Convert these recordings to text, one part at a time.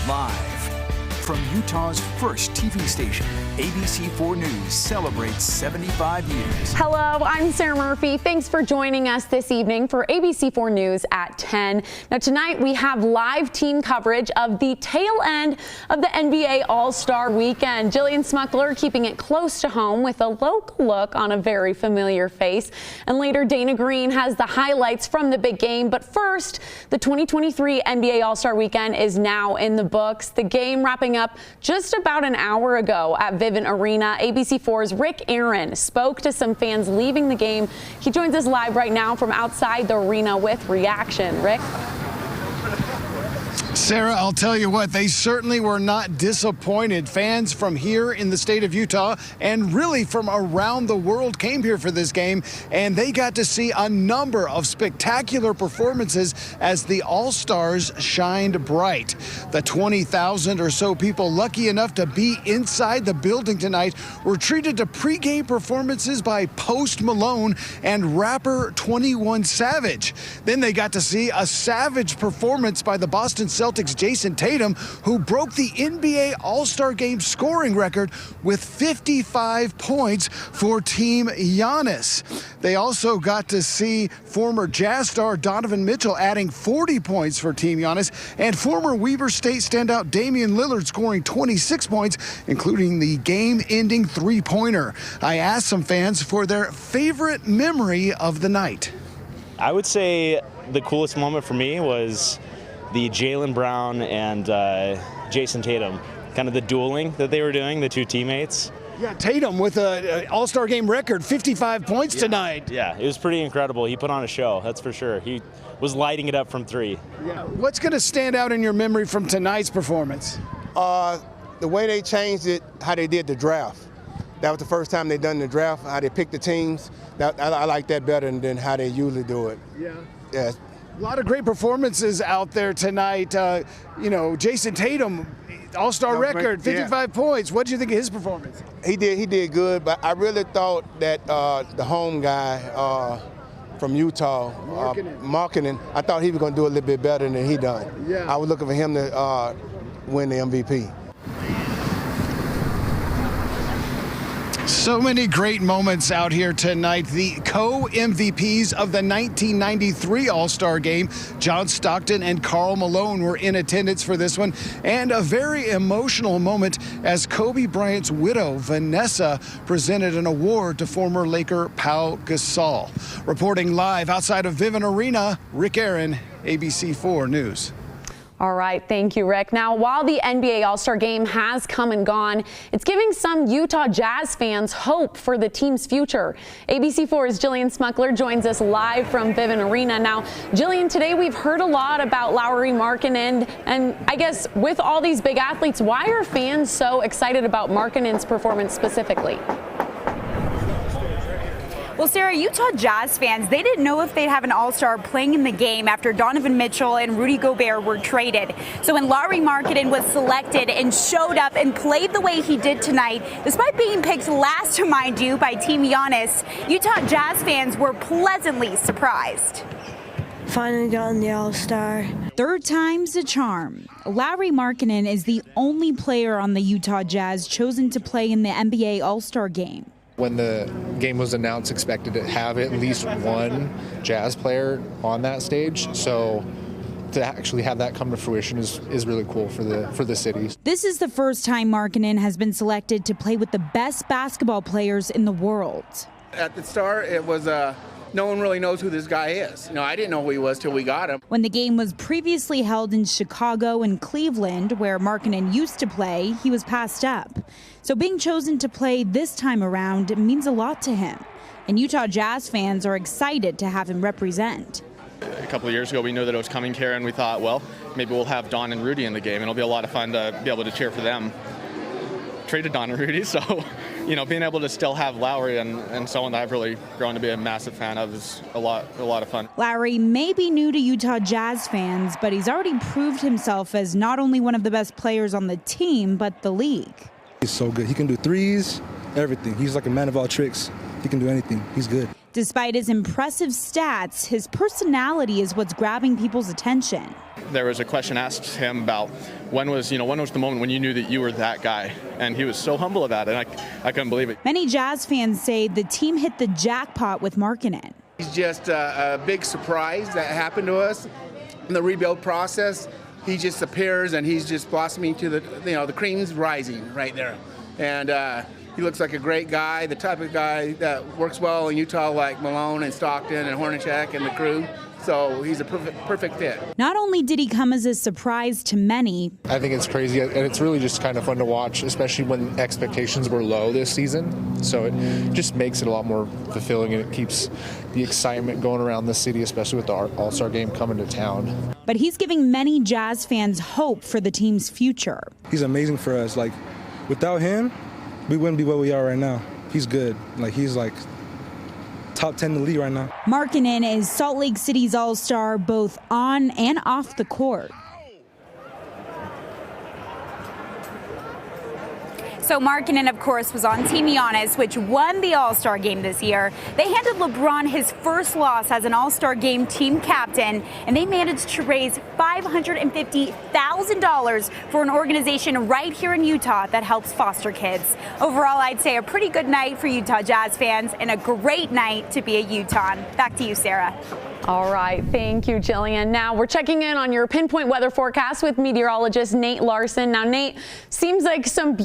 Live from Utah's first TV station, ABC4 News celebrates 75 years. Hello, I'm Sarah Murphy. Thanks for joining us this evening for ABC4 News at 10. Now tonight we have live team coverage of the tail end of the NBA All-Star Weekend. Jillian Smuckler keeping it close to home with a local look on a very familiar face. And later Dana Green has the highlights from the big game. But first, the 2023 NBA All-Star Weekend is now in the books. The game wrapping up just about an hour ago at Vivint Arena. ABC4's Rick Aaron spoke to some fans leaving the game. He joins us live right now from outside the arena with reaction. Rick? Sarah, I'll tell you what, they certainly were not disappointed. Fans from here in the state of Utah and really from around the world came here for this game, and they got to see a number of spectacular performances as the All-Stars shined bright. The 20,000 or so people lucky enough to be inside the building tonight were treated to pregame performances by Post Malone and rapper 21 Savage. Then they got to see a savage performance by the Boston Celtics Jason Tatum, who broke the NBA All-Star Game scoring record with 55 points for Team Giannis. They also got to see former Jazz star Donovan Mitchell adding 40 points for Team Giannis, and former Weber State standout Damian Lillard scoring 26 points, including the game-ending three-pointer. I asked some fans for their favorite memory of the night. I would say the coolest moment for me was the Jaylen Brown and Jason Tatum, kind of the dueling that they were doing, the two teammates. Yeah, Tatum with an All-Star Game record, 55 points tonight. Yeah, it was pretty incredible. He put on a show, that's for sure. He was lighting it up from three. Yeah. What's going to stand out in your memory from tonight's performance? The way they changed it, how they did the draft. That was the first time they done the draft, how they picked the teams. I like that better than how they usually do it. Yeah. Yeah. A lot of great performances out there tonight. You know, Jason Tatum, All-Star record, 55 points. What did you think of his performance? He did good, but I really thought that the home guy from Utah, Markkanen, I thought he was going to do a little bit better than he done. Yeah. I was looking for him to win the MVP. So many great moments out here tonight. The co-MVPs of the 1993 All-Star Game, John Stockton and Karl Malone, were in attendance for this one. And a very emotional moment as Kobe Bryant's widow, Vanessa, presented an award to former Laker Pau Gasol. Reporting live outside of Vivint Arena, Rick Aaron, ABC4 News. All right, thank you, Rick. Now, while the NBA All-Star Game has come and gone, it's giving some Utah Jazz fans hope for the team's future. ABC4's Jillian Smuckler joins us live from Vivint Arena. Now, Jillian, today we've heard a lot about Lauri Markkanen, and I guess with all these big athletes, why are fans so excited about Markkanen's performance specifically? Well, Sarah, Utah Jazz fans, they didn't know if they'd have an All-Star playing in the game after Donovan Mitchell and Rudy Gobert were traded. So when Lauri Markkanen was selected and showed up and played the way he did tonight, despite being picked last, mind you, by Team Giannis, Utah Jazz fans were pleasantly surprised. Finally gotten the All-Star. Third time's a charm. Lauri Markkanen is the only player on the Utah Jazz chosen to play in the NBA All-Star Game. When the game was announced, expected to have at least one Jazz player on that stage. So to actually have that come to fruition is really cool for the city. This is the first time Markkanen has been selected to play with the best basketball players in the world. At the start, it was no one really knows who this guy is. I didn't know who he was till we got him. When the game was previously held in Chicago and Cleveland, where Markkanen used to play, he was passed up. So being chosen to play this time around means a lot to him. And Utah Jazz fans are excited to have him represent. A couple of years ago, we knew that it was coming here, and we thought, well, maybe we'll have Don and Rudy in the game, and it'll be a lot of fun to be able to cheer for them. Traded Don and Rudy, so being able to still have Lauri and someone that I've really grown to be a massive fan of is a lot of fun. Lauri may be new to Utah Jazz fans, but he's already proved himself as not only one of the best players on the team, but the league. He's so good. He can do threes, everything. He's like a man of all tricks. He can do anything. He's good. Despite his impressive stats, his personality is what's grabbing people's attention. there was a question asked him about when was the moment when you knew that you were that guy, and he was so humble about it. And I couldn't believe it. Many Jazz fans say the team hit the jackpot with Markkanen. He's just a big surprise that happened to us in the rebuild process. He just appears and he's just blossoming to the cream's rising right there. And he looks like a great guy, the type of guy that works well in Utah like Malone and Stockton and Hornacek and the crew. So he's a perfect fit. Not only did he come as a surprise to many, I think it's crazy, and it's really just kind of fun to watch, especially when expectations were low this season. So it just makes it a lot more fulfilling, and it keeps the excitement going around the city, especially with the All-Star game coming to town. But he's giving many Jazz fans hope for the team's future. He's amazing for us. Like, without him, we wouldn't be where we are right now. He's good. He's top 10 in the league right now. Markkanen is Salt Lake City's All-Star both on and off the court. So Markkanen, of course, was on Team Giannis, which won the All-Star game this year. They handed LeBron his first loss as an All-Star game team captain, and they managed to raise $550,000 for an organization right here in Utah that helps foster kids. Overall, I'd say a pretty good night for Utah Jazz fans and a great night to be a Utahn. Back to you, Sarah. All right, thank you, Jillian. Now we're checking in on your pinpoint weather forecast with meteorologist Nate Larson. Now, Nate, seems like some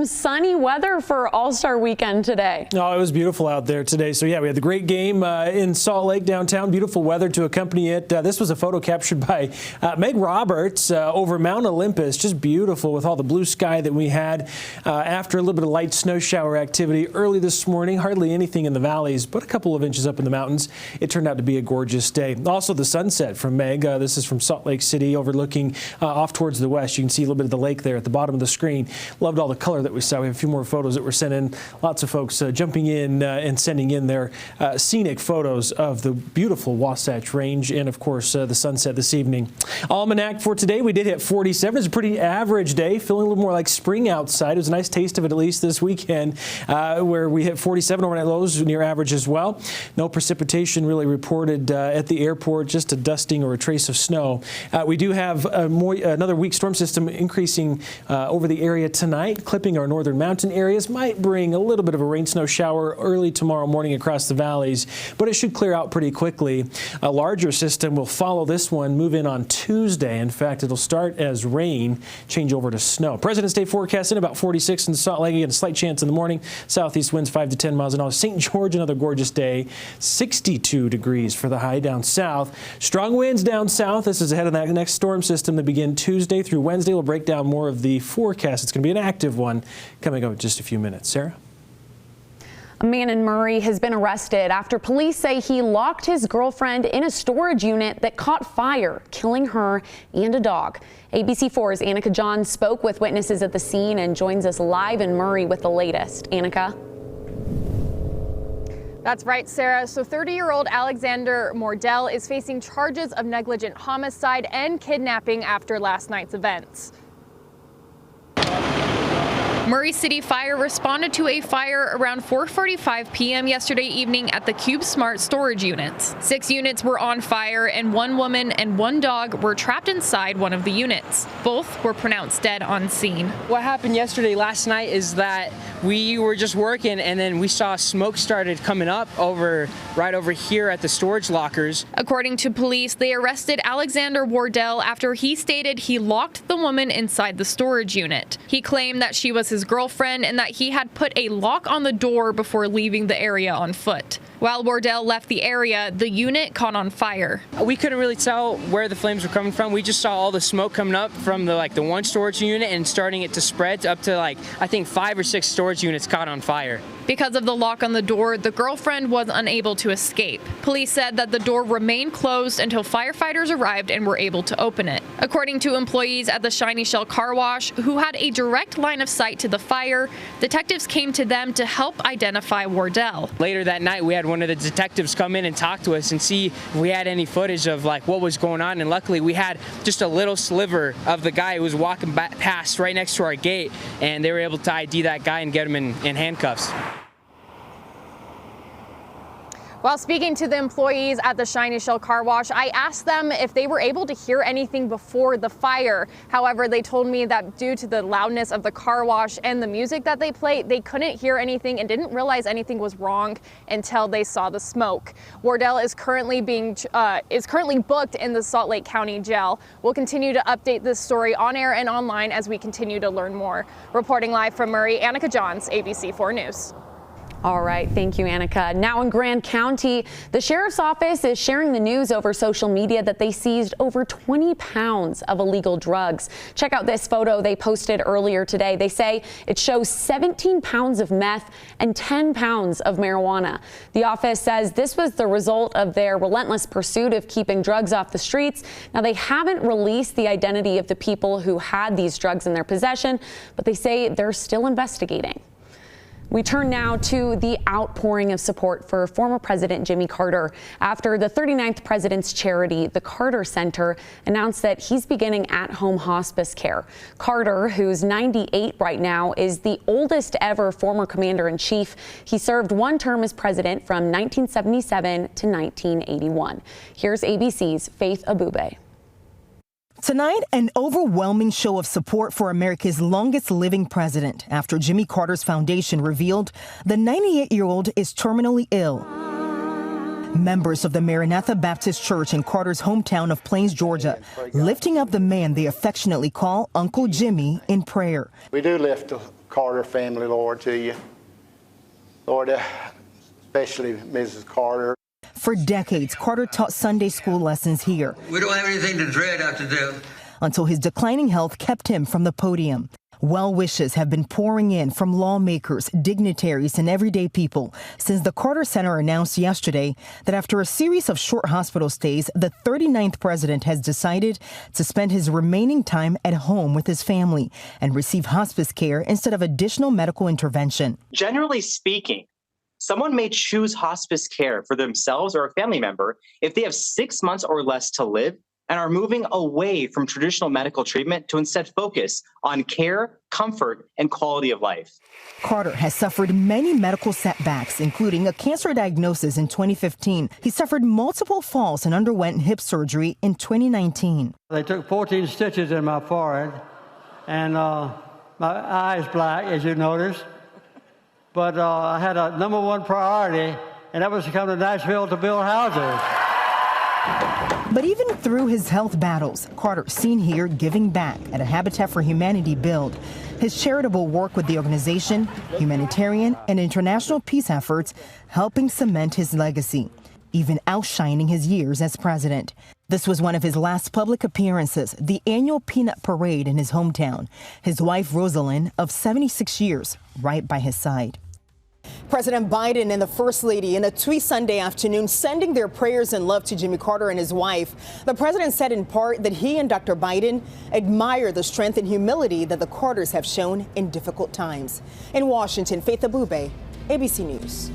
sunny weather for All-Star weekend today. Oh, it was beautiful out there today. So yeah, we had the great game in Salt Lake downtown. Beautiful weather to accompany it. This was a photo captured by Meg Roberts over Mount Olympus. Just beautiful with all the blue sky that we had after a little bit of light snow shower activity early this morning. Hardly anything in the valleys, but a couple of inches up in the mountains. It turned out to be a gorgeous day. Also the sunset from Meg. This is from Salt Lake City overlooking off towards the west. You can see a little bit of the lake there at the bottom of the screen. Loved all the color that we saw. We have a few more photos that were sent in. Lots of folks jumping in and sending in their scenic photos of the beautiful Wasatch Range and, of course, the sunset this evening. Almanac for today, we did hit 47. It's a pretty average day, feeling a little more like spring outside. It was a nice taste of it, at least this weekend, where we hit 47 overnight lows, near average as well. No precipitation really reported at the airport, just a dusting or a trace of snow. We do have another weak storm system increasing over the area tonight, clipping our northern mountain areas. Might bring a little bit of a rain snow shower early tomorrow morning across the valleys, but it should clear out pretty quickly. A larger system will follow this one, move in on Tuesday. In fact, it'll start as rain, change over to snow. President's Day forecast in about 46 in Salt Lake. Again, a slight chance in the morning. Southeast winds 5 to 10 miles an hour. St. George, another gorgeous day. 62 degrees for the high down south. Strong winds down south. This is ahead of that next storm system that begin Tuesday through Wednesday. We'll break down more of the forecast. It's going to be an active one coming up in just a few minutes. Sarah? A man in Murray has been arrested after police say he locked his girlfriend in a storage unit that caught fire, killing her and a dog. ABC4's Annika John spoke with witnesses at the scene and joins us live in Murray with the latest. Annika? That's right, Sarah. So 30-year-old Alexander Mordell is facing charges of negligent homicide and kidnapping after last night's events. Murray City Fire responded to a fire around 4:45 p.m. yesterday evening at the Cube Smart storage units. 6 units were on fire and 1 woman and 1 dog were trapped inside one of the units. Both were pronounced dead on scene. What happened last night is that we were just working and then we saw smoke started coming up right over here at the storage lockers. According to police, they arrested Alexander Wardell after he stated he locked the woman inside the storage unit. He claimed that she was his girlfriend and that he had put a lock on the door before leaving the area on foot. While Wardell left the area, the unit caught on fire. We couldn't really tell where the flames were coming from. We just saw all the smoke coming up from the one storage unit and starting it to spread up to I think 5 or 6 storage units caught on fire. Because of the lock on the door, the girlfriend was unable to escape. Police said that the door remained closed until firefighters arrived and were able to open it. According to employees at the Shiny Shell Car Wash, who had a direct line of sight to the fire, detectives came to them to help identify Wardell. Later that night, we had one of the detectives come in and talk to us and see if we had any footage of what was going on. And luckily, we had just a little sliver of the guy who was walking past right next to our gate, and they were able to ID that guy and get him in handcuffs. While speaking to the employees at the Shiny Shell Car Wash, I asked them if they were able to hear anything before the fire. However, they told me that due to the loudness of the car wash and the music that they played, they couldn't hear anything and didn't realize anything was wrong until they saw the smoke. Wardell is currently booked in the Salt Lake County Jail. We'll continue to update this story on air and online as we continue to learn more. Reporting live from Murray, Annika Johns, ABC4 News. All right, thank you, Annika. Now in Grand County, the sheriff's office is sharing the news over social media that they seized over 20 pounds of illegal drugs. Check out this photo they posted earlier today. They say it shows 17 pounds of meth and 10 pounds of marijuana. The office says this was the result of their relentless pursuit of keeping drugs off the streets. Now, they haven't released the identity of the people who had these drugs in their possession, but they say they're still investigating. We turn now to the outpouring of support for former President Jimmy Carter after the 39th president's charity, the Carter Center, announced that he's beginning at-home hospice care. Carter, who's 98 right now, is the oldest ever former commander-in-chief. He served one term as president from 1977 to 1981. Here's ABC's Faith Abube. Tonight, an overwhelming show of support for America's longest living president after Jimmy Carter's foundation revealed the 98-year-old is terminally ill. Members of the Maranatha Baptist Church in Carter's hometown of Plains, Georgia, lifting up the man they affectionately call Uncle Jimmy in prayer. We do lift the Carter family, Lord, to you. Lord, especially Mrs. Carter. For decades, Carter taught Sunday school lessons here. We don't have anything to dread after death. Until his declining health kept him from the podium. Well wishes have been pouring in from lawmakers, dignitaries, and everyday people since the Carter Center announced yesterday that after a series of short hospital stays, the 39th president has decided to spend his remaining time at home with his family and receive hospice care instead of additional medical intervention. Generally speaking, someone may choose hospice care for themselves or a family member if they have 6 months or less to live and are moving away from traditional medical treatment to instead focus on care, comfort, and quality of life. Carter has suffered many medical setbacks, including a cancer diagnosis in 2015. He suffered multiple falls and underwent hip surgery in 2019. They took 14 stitches in my forehead, and my eye's black, as you notice. But I had a #1 priority, and that was to come to Nashville to build houses. But even through his health battles, Carter seen here giving back at a Habitat for Humanity build. His charitable work with the organization, humanitarian and international peace efforts, helping cement his legacy, even outshining his years as president. This was one of his last public appearances, the annual Peanut Parade in his hometown. His wife, Rosalind, of 76 years, right by his side. President Biden and the First Lady in a tweet Sunday afternoon sending their prayers and love to Jimmy Carter and his wife. The president said in part that he and Dr. Biden admire the strength and humility that the Carters have shown in difficult times. In Washington, Faith Abube, ABC News.